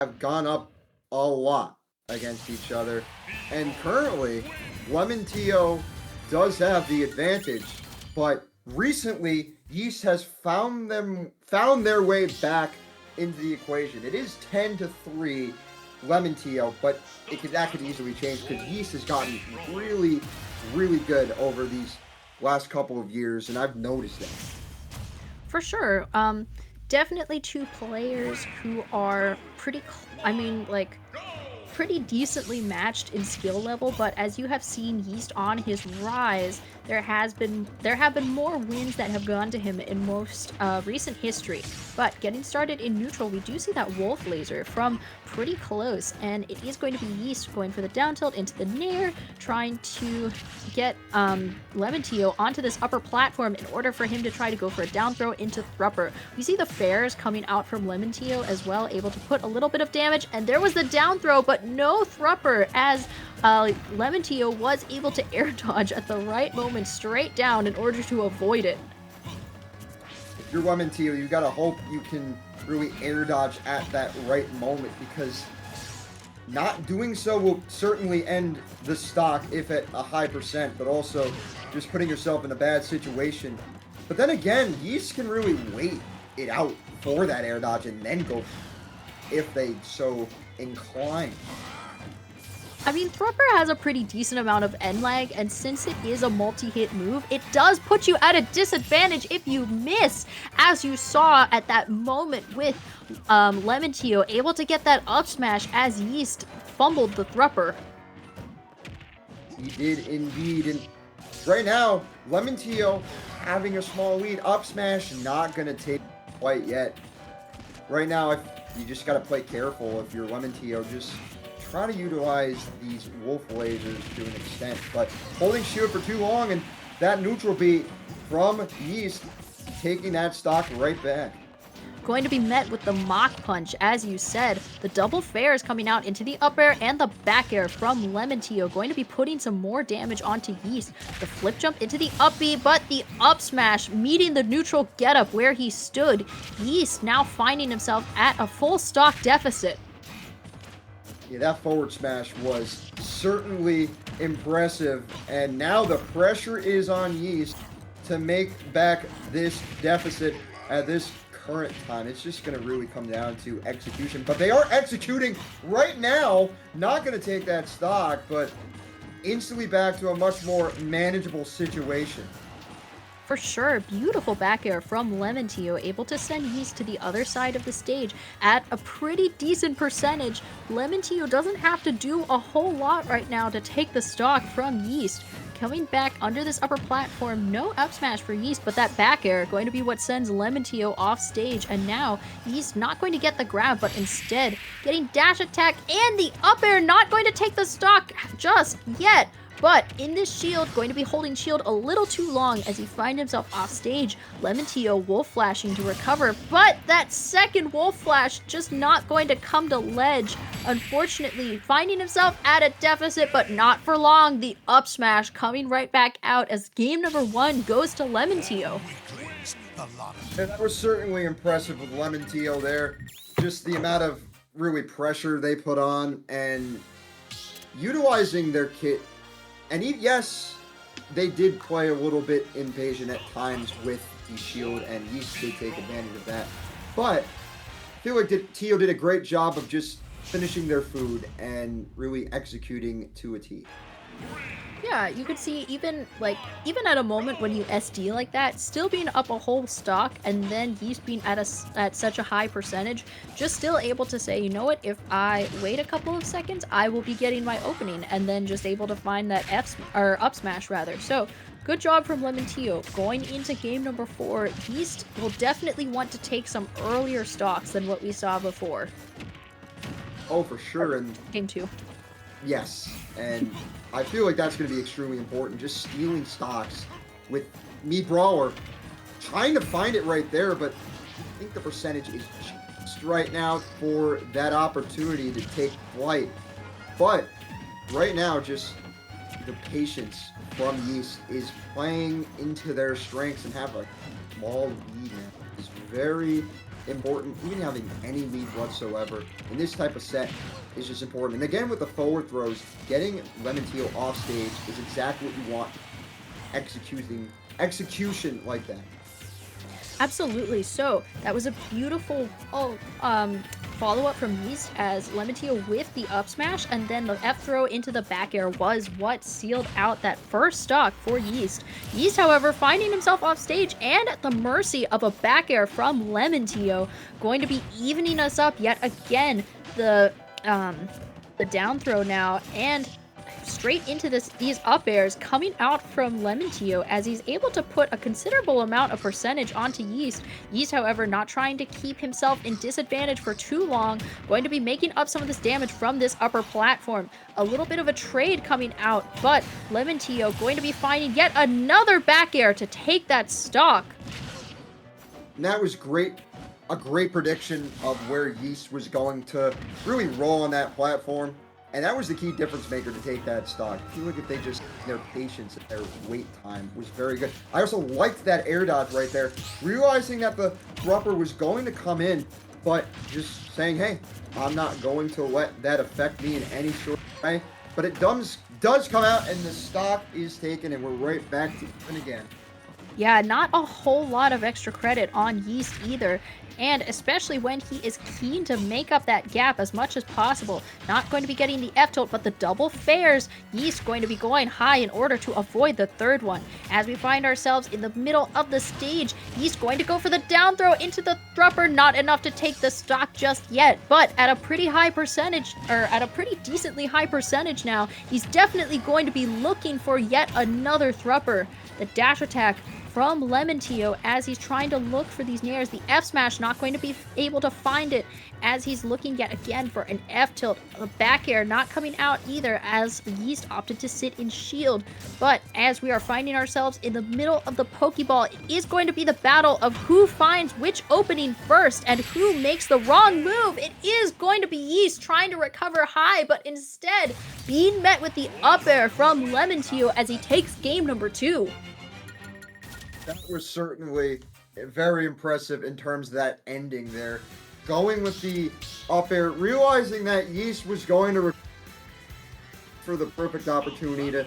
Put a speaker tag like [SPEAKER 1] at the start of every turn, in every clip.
[SPEAKER 1] have gone up a lot against each other. And currently, LemonTio does have the advantage, but recently Yeast has found their way back into the equation. It is 10-3 LemonTio, but that could easily change because Yeast has gotten really, really good over these last couple of years, and I've noticed that.
[SPEAKER 2] For sure. Definitely two players who are I mean, like, pretty decently matched in skill level, but as you have seen Yeast on his rise, there have been more wins that have gone to him in most recent history. But getting started in neutral, we do see that Wolf Laser from pretty close, and it is going to be Yeast going for the down tilt into the Nair, trying to get LemonTio onto this upper platform in order for him to try to go for a down throw into Thrupper. We see the Fares coming out from LemonTio as well, able to put a little bit of damage, and there was the down throw, but no Thrupper as LemonTio was able to air dodge at the right moment straight down in order to avoid it.
[SPEAKER 1] If you're LemonTio, you gotta hope you can really air dodge at that right moment because not doing so will certainly end the stock if at a high percent, but also just putting yourself in a bad situation. But then again, Yeast can really wait it out for that air dodge and then go if they so incline.
[SPEAKER 2] I mean, Thrupper has a pretty decent amount of end lag, and since it is a multi-hit move, it does put you at a disadvantage if you miss, as you saw at that moment with LemonTio able to get that up smash as Yeast fumbled the Thrupper.
[SPEAKER 1] He did indeed, and right now, LemonTio having a small lead. Up smash not gonna take quite yet. Right now, you just gotta play careful if you're LemonTio. Just try to utilize these Wolf Lasers to an extent, but holding shield for too long, and that neutral beat from Yeast taking that stock right back.
[SPEAKER 2] Going to be met with the Mach Punch, as you said. The double Fares coming out into the up air and the back air from LemonTio, going to be putting some more damage onto Yeast. The flip jump into the up B, but the up smash meeting the neutral getup where he stood. Yeast now finding himself at a full stock deficit.
[SPEAKER 1] Yeah, that forward smash was certainly impressive, and now the pressure is on Yeast to make back this deficit at this current time. It's just going to really come down to execution, but they are executing right now. Not going to take that stock, but instantly back to a much more manageable situation.
[SPEAKER 2] For sure, beautiful back air from LemonTio, able to send Yeast to the other side of the stage at a pretty decent percentage. LemonTio doesn't have to do a whole lot right now to take the stock from Yeast. Coming back under this upper platform, no up smash for Yeast, but that back air going to be what sends LemonTio off stage, and now Yeast not going to get the grab, but instead getting dash attack and the up air, not going to take the stock just yet. But in this shield, going to be holding shield a little too long as he finds himself off stage. LemonTio wolf flashing to recover, but that second wolf flash just not going to come to ledge. Unfortunately, finding himself at a deficit, but not for long. The up smash coming right back out as game number 1 goes to LemonTio.
[SPEAKER 1] And that was certainly impressive with LemonTio there. Just the amount of really pressure they put on and utilizing their kit. And yes, they did play a little bit impatient at times with the shield, and Yeast did take advantage of that. But I feel like Tio did a great job of just finishing their food and really executing to a T.
[SPEAKER 2] Yeah, you could see even at a moment when you SD like that, still being up a whole stock and then Yeast being at such a high percentage, just still able to say, you know what, if I wait a couple of seconds, I will be getting my opening, and then just able to find that up smash rather. So good job from LemonTio. Going into game number 4, Yeast will definitely want to take some earlier stocks than what we saw before.
[SPEAKER 1] Oh, for sure. And
[SPEAKER 2] game 2.
[SPEAKER 1] Yes, and I feel like that's going to be extremely important. Just stealing stocks with Mii Brawler, trying to find it right there, but I think the percentage is just right now for that opportunity to take flight. But right now, just the patience from Yeast is playing into their strengths, and have a small lead is very, important. Even having any lead whatsoever in this type of set is just important. And again, with the forward throws, getting LemonTio off stage is exactly what you want. Execution like that.
[SPEAKER 2] Absolutely. So that was a beautiful follow-up from Yeast as LemonTio whiffed the up smash, and then the F throw into the back air was what sealed out that first stock for Yeast. Yeast, however, finding himself off stage and at the mercy of a back air from LemonTio, going to be evening us up yet again. The down throw now, and straight into these up airs coming out from LemonTio as he's able to put a considerable amount of percentage onto Yeast. Yeast, however, not trying to keep himself in disadvantage for too long, going to be making up some of this damage from this upper platform. A little bit of a trade coming out, but LemonTio going to be finding yet another back air to take that stock.
[SPEAKER 1] And that was great. A great prediction of where Yeast was going to really roll on that platform. And that was the key difference maker to take that stock. If you look at their patience and their wait time was very good. I also liked that air dodge right there. Realizing that the dropper was going to come in, but just saying, hey, I'm not going to let that affect me in any sort of way. But it does come out and the stock is taken and we're right back to even again.
[SPEAKER 2] Yeah, not a whole lot of extra credit on Yeast either. And especially when he is keen to make up that gap as much as possible. Not going to be getting the F-tilt, but the double fares. Yeast going to be going high in order to avoid the third one. As we find ourselves in the middle of the stage, Yeast going to go for the down throw into the thropper. Not enough to take the stock just yet, but at a pretty high percentage, or at a pretty decently high percentage now, he's definitely going to be looking for yet another thropper. The dash attack from LemonTio as he's trying to look for these nairs. The F smash not going to be able to find it as he's looking yet again for an F tilt. The back air not coming out either as Yeast opted to sit in shield. But as we are finding ourselves in the middle of the Pokeball, it is going to be the battle of who finds which opening first and who makes the wrong move. It is going to be Yeast trying to recover high, but instead being met with the up air from LemonTio as he takes game number 2.
[SPEAKER 1] That was certainly very impressive in terms of that ending there. Going with the up air, realizing that Yeast was going to for the perfect opportunity to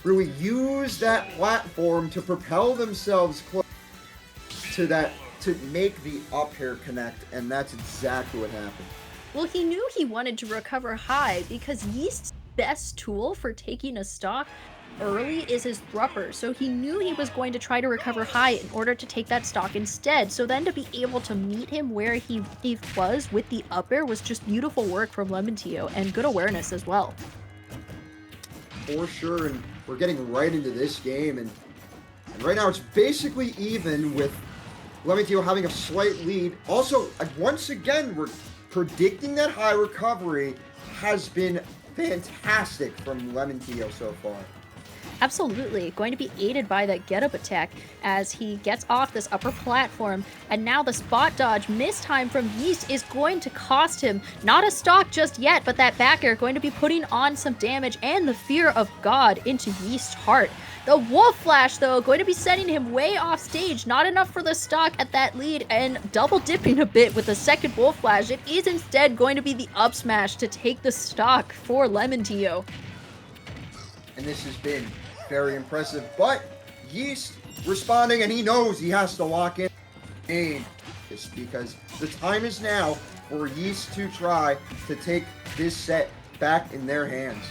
[SPEAKER 1] really use that platform to propel themselves close to that, to make the up air connect, and that's exactly what happened.
[SPEAKER 2] Well, he knew he wanted to recover high because Yeast's best tool for taking a stock early is his thropper, so he knew he was going to try to recover high in order to take that stock instead. So then to be able to meet him where he was with the up air was just beautiful work from LemonTio and good awareness as well.
[SPEAKER 1] For sure, and we're getting right into this game, and right now it's basically even with LemonTio having a slight lead. Also, once again, we're predicting that high recovery has been fantastic from LemonTio so far.
[SPEAKER 2] Absolutely, going to be aided by that get-up attack as he gets off this upper platform, and now the spot dodge mistime from Yeast is going to cost him not a stock just yet, but that back air going to be putting on some damage and the fear of God into Yeast's heart. The Wolf Flash, though, going to be sending him way off stage, not enough for the stock at that lead, and double dipping a bit with the second Wolf Flash. It is instead going to be the up smash to take the stock for LemonTio.
[SPEAKER 1] And this has been very impressive, but Yeast responding, and he knows he has to lock in just because the time is now for Yeast to try to take this set back in their hands.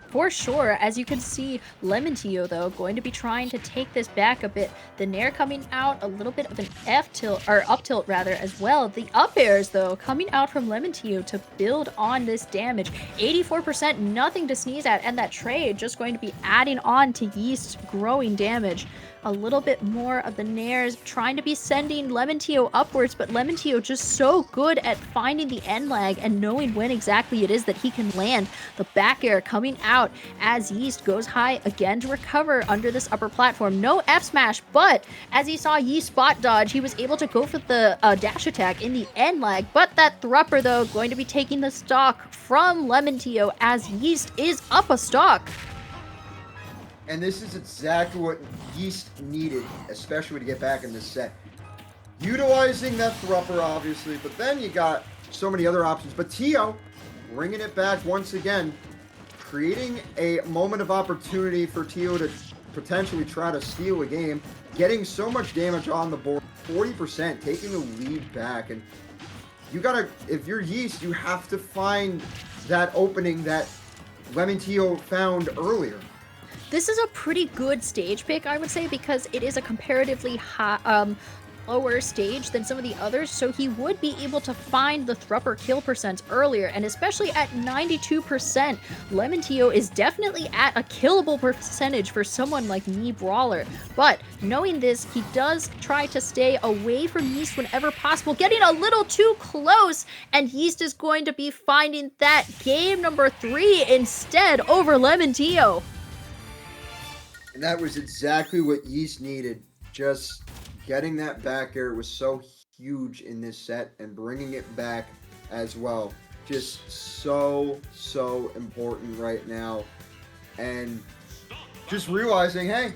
[SPEAKER 2] For sure, as you can see, LemonTio, though, going to be trying to take this back a bit. The Nair coming out, a little bit of an F-tilt, or up-tilt rather, as well. The up airs, though, coming out from LemonTio to build on this damage. 84%, nothing to sneeze at, and that trade just going to be adding on to Yeast's growing damage. A little bit more of the Nairs trying to be sending LemonTio upwards, but LemonTio just so good at finding the end lag and knowing when exactly it is that he can land. The back air coming out as Yeast goes high again to recover under this upper platform. No F smash, but as he saw Yeast spot dodge, he was able to go for the dash attack in the end lag, but that thropper, though, going to be taking the stock from LemonTio as Yeast is up a stock.
[SPEAKER 1] And this is exactly what Yeast needed, especially to get back in this set. utilizing that Thrupper, obviously, but then you got so many other options. But Tio, bringing it back once again, creating a moment of opportunity for Tio to potentially try to steal a game, getting so much damage on the board, 40%, taking the lead back. And you gotta, if you're Yeast, you have to find that opening that LemonTio found earlier.
[SPEAKER 2] This is a pretty good stage pick, I would say, because it is a comparatively high, lower stage than some of the others, so he would be able to find the Thrupper kill percents earlier, and especially at 92%, LemonTio is definitely at a killable percentage for someone like Mii Brawler. But knowing this, he does try to stay away from Yeast whenever possible, getting a little too close, and Yeast is going to be finding that game number 3 instead over LemonTio.
[SPEAKER 1] And that was exactly what Yeast needed. Just getting that back air was so huge in this set, and bringing it back as well. Just so important right now. And just realizing, hey,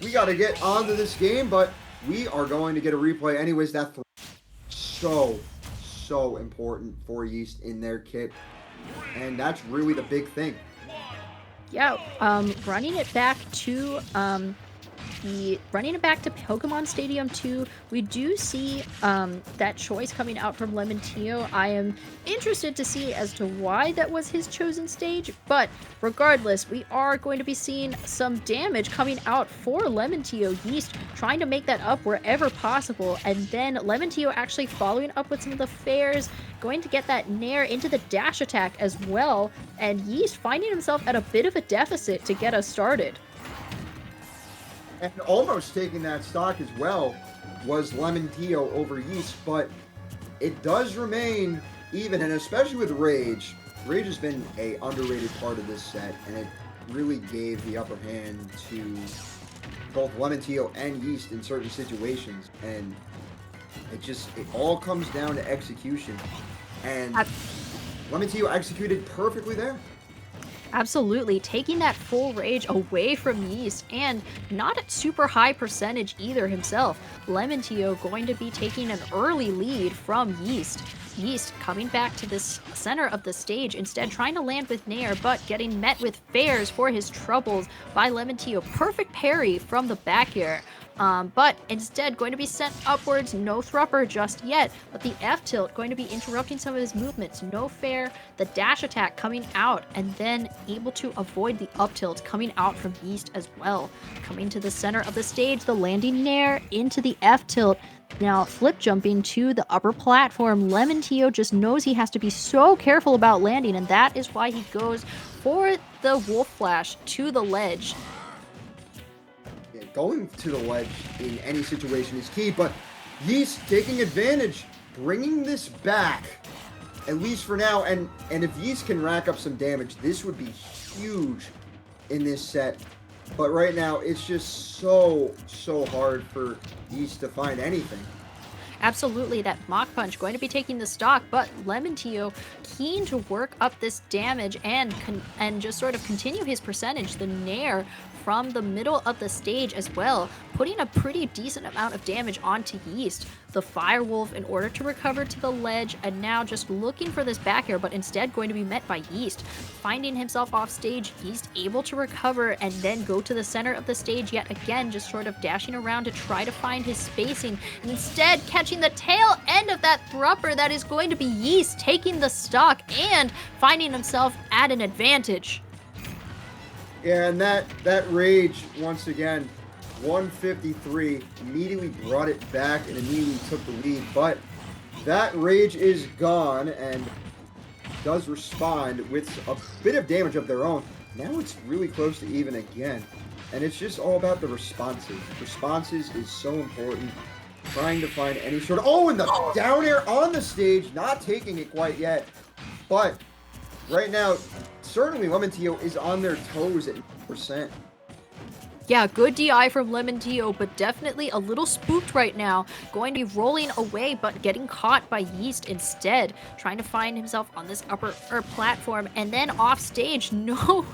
[SPEAKER 1] we got to get onto this game, but we are going to get a replay anyways. That's so important for Yeast in their kit. And that's really the big thing.
[SPEAKER 2] Yeah, running it back to Pokemon Stadium 2, we do see that choice coming out from LemonTio. I am interested to see as to why that was his chosen stage, but regardless, we are going to be seeing some damage coming out for LemonTio. Yeast trying to make that up wherever possible, and then LemonTio actually following up with some of the fares, going to get that Nair into the dash attack as well, and Yeast finding himself at a bit of a deficit to get us started.
[SPEAKER 1] And almost taking that stock as well was LemonTio over Yeast, but it does remain even, and especially with Rage. Rage has been a underrated part of this set, and it really gave the upper hand to both LemonTio and Yeast in certain situations, and it all comes down to execution, and LemonTio executed perfectly there.
[SPEAKER 2] Absolutely, taking that full rage away from Yeast, and not at super high percentage either himself. LemonTio going to be taking an early lead from Yeast. Yeast coming back to this center of the stage, instead trying to land with Nair, but getting met with fares for his troubles by LemonTio. Perfect parry from the back air. But instead going to be sent upwards, no Thrupper just yet, but the F-tilt going to be interrupting some of his movements, no fair, the dash attack coming out, and then able to avoid the up tilt coming out from Yeast as well. Coming to the center of the stage, the landing Nair into the F-tilt, now flip jumping to the upper platform. LemonTio just knows he has to be so careful about landing, and that is why he goes for the Wolf Flash to the ledge.
[SPEAKER 1] Going to the ledge in any situation is key, but Yeast taking advantage, bringing this back, at least for now, and if Yeast can rack up some damage, this would be huge in this set. But right now, it's just so hard for Yeast to find anything.
[SPEAKER 2] Absolutely, that Mach Punch going to be taking the stock, but LemonTio keen to work up this damage and just sort of continue his percentage. The Nair from the middle of the stage as well, putting a pretty decent amount of damage onto Yeast. The Firewolf in order to recover to the ledge, and now just looking for this back air, but instead going to be met by Yeast. Finding himself off stage, Yeast able to recover and then go to the center of the stage yet again, just sort of dashing around to try to find his spacing, and instead catching the tail end of that Thrupper. That is going to be Yeast taking the stock and finding himself at an advantage.
[SPEAKER 1] Yeah, and that Rage, once again, 153, immediately brought it back and immediately took the lead, but that Rage is gone and does respond with a bit of damage of their own. Now it's really close to even again, and it's just all about the responses. Responses is so important. Trying to find any sort of... Oh, and the down air on the stage, not taking it quite yet, but right now, certainly LemonTio is on their toes at %.
[SPEAKER 2] Yeah, good DI from LemonTio, but definitely a little spooked right now. Going to be rolling away, but getting caught by Yeast instead. Trying to find himself on this upper platform, and then off stage. No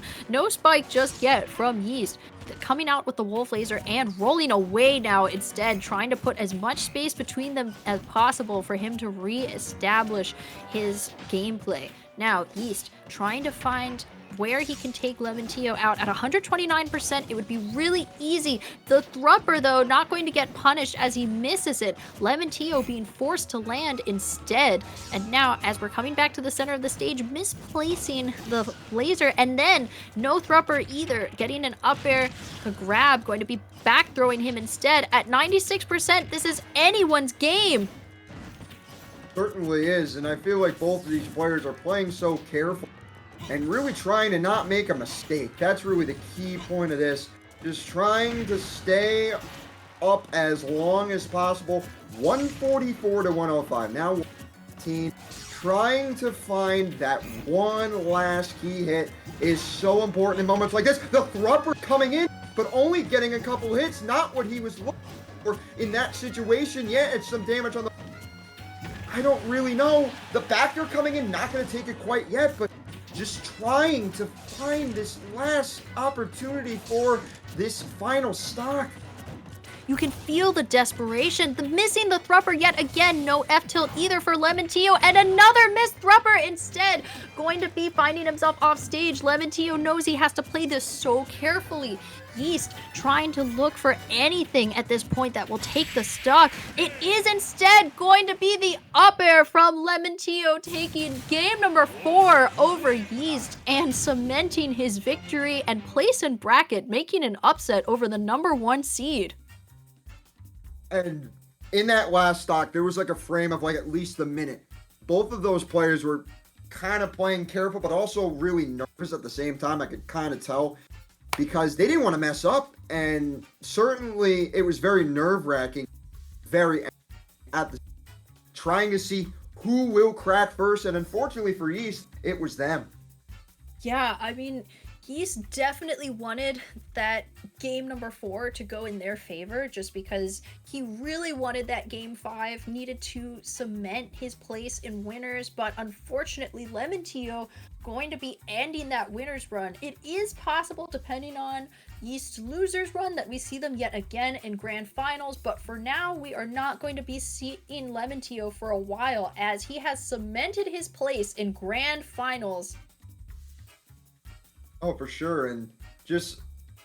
[SPEAKER 2] spike just yet from Yeast. coming out with the Wolf Laser and rolling away now instead, trying to put as much space between them as possible for him to re-establish his gameplay. Now, Yeast trying to find where he can take LemonTio out at 129%. It would be really easy. The Thrupper, though, not going to get punished as he misses it. LemonTio being forced to land instead. And now, as we're coming back to the center of the stage, misplacing the laser, and then no Thrupper either. Getting an up air, a grab, going to be back throwing him instead at 96%. This is anyone's game.
[SPEAKER 1] Certainly is, and I feel like both of these players are playing so careful and really trying to not make a mistake. That's really the key point of this. Just trying to stay up as long as possible. 144 to 105. Now 115. Trying to find that one last key hit is so important in moments like this. The Thrupper coming in, but only getting a couple hits. Not what he was looking for in that situation. Yeah, it's some damage on the... I don't really know. The backer coming in, not going to take it quite yet, but just trying to find this last opportunity for this final stock.
[SPEAKER 2] You can feel the desperation. Missing the Thrupper yet again. No F-tilt either for LemonTio, and another missed Thrupper instead. Going to be finding himself off stage. LemonTio knows he has to play this so carefully. Yeast trying to look for anything at this point that will take the stock. It is instead going to be the up air from LemonTio, taking game number 4 over Yeast and cementing his victory and place in bracket, making an upset over the number 1 seed.
[SPEAKER 1] And in that last stock, there was like a frame of like at least a minute. Both of those players were kind of playing careful, but also really nervous at the same time. I could kind of tell because they didn't want to mess up. And certainly it was very nerve-wracking, very at the trying to see who will crack first. And unfortunately for Yeast, it was them.
[SPEAKER 2] Yeah, I mean, Yeast definitely wanted that game number 4 to go in their favor just because he really wanted that game 5, needed to cement his place in winners, but unfortunately LemonTio going to be ending that winners run. It is possible, depending on Yeast's losers run, that we see them yet again in grand finals, but for now we are not going to be seeing LemonTio for a while as he has cemented his place in grand finals.
[SPEAKER 1] Oh, for sure. And just,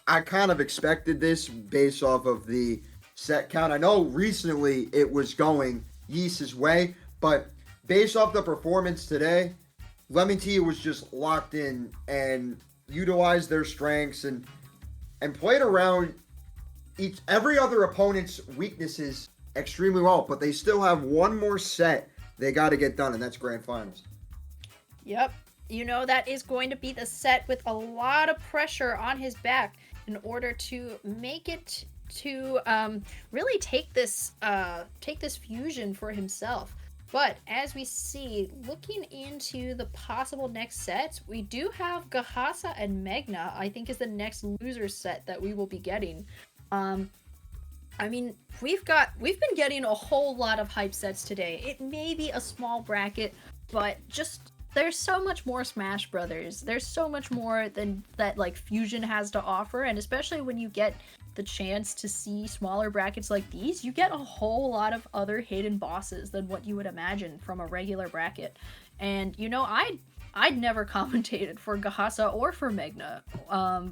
[SPEAKER 1] I kind of expected this based off of the set count. I know recently it was going Yeast's way, but based off the performance today, LemonTio was just locked in and utilized their strengths and played around every other opponent's weaknesses extremely well. But they still have one more set they got to get done, and that's grand finals.
[SPEAKER 2] Yep. You know, that is going to be the set with a lot of pressure on his back in order to make it to really take this fusion for himself. But as we see, looking into the possible next sets, we do have Gahasa and Magna, I think, is the next loser set that we will be getting. I mean, we've been getting a whole lot of hype sets today. It may be a small bracket, but just there's so much more Smash Brothers. There's so much more than that like Fusion has to offer, and especially when you get the chance to see smaller brackets like these, you get a whole lot of other hidden bosses than what you would imagine from a regular bracket. And you know, I'd never commentated for Gahasa or for Magna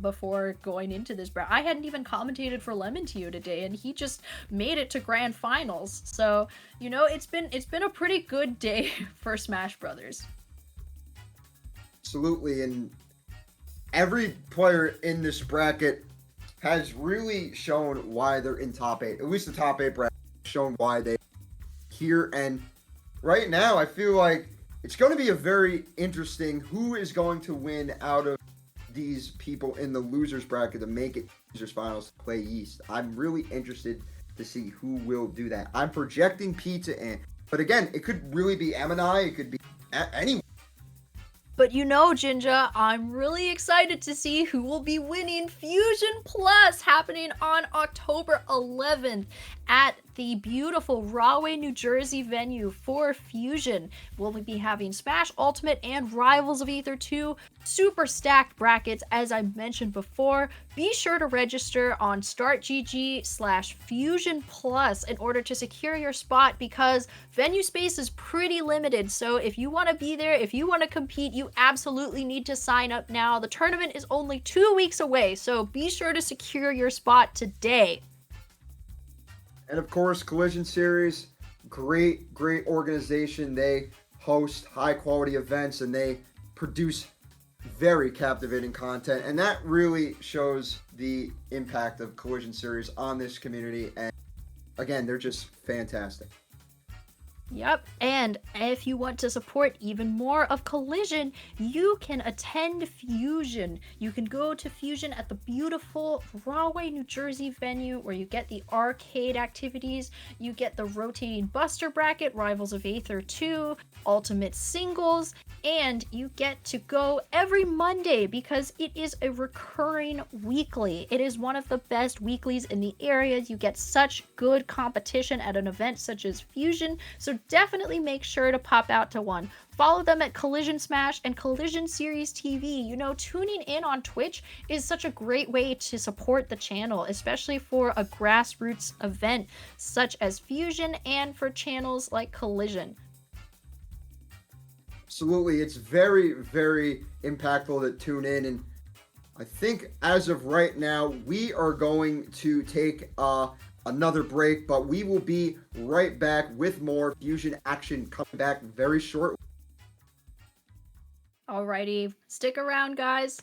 [SPEAKER 2] before going into this bracket. I hadn't even commentated for LemonTio today, and he just made it to grand finals. So, you know, it's been a pretty good day for Smash Brothers.
[SPEAKER 1] Absolutely, and every player in this bracket has really shown why they're in top 8. At least the top 8 bracket has shown why they're here. And right now, I feel like it's going to be a very interesting who is going to win out of these people in the losers bracket to make it losers finals to play Yeast. I'm really interested to see who will do that. I'm projecting Pizza in, but again, it could really be M&I. It could be anyone.
[SPEAKER 2] But you know, Jinja, I'm really excited to see who will be winning Fusion Plus happening on October 11th. at the beautiful Rahway, New Jersey venue for Fusion. We'll be having Smash Ultimate and Rivals of Aether 2, super stacked brackets as I mentioned before. Be sure to register on startgg/Fusion Plus in order to secure your spot, because venue space is pretty limited. So if you want to be there, if you want to compete, you absolutely need to sign up now. The tournament is only 2 weeks away, so be sure to secure your spot today.
[SPEAKER 1] And of course, Collision Series, great organization. They host high quality events and they produce very captivating content. And that really shows the impact of Collision Series on this community. And again, they're just fantastic.
[SPEAKER 2] Yep, and if you want to support even more of Collision, you can attend Fusion. You can go to Fusion at the beautiful Rahway, New Jersey venue, where you get the arcade activities, you get the rotating Buster bracket, Rivals of Aether 2, Ultimate Singles, and you get to go every Monday because it is a recurring weekly. It is one of the best weeklies in the area. You get such good competition at an event such as Fusion, so definitely make sure to pop out to one. Follow them at Collision Smash and Collision Series TV. You know, tuning in on Twitch is such a great way to support the channel, especially for a grassroots event such as Fusion and for channels like Collision.
[SPEAKER 1] Absolutely. It's very impactful to tune in. And I think as of right now, we are going to take another break, but we will be right back with more Fusion action coming back very shortly.
[SPEAKER 2] Alrighty, stick around, guys.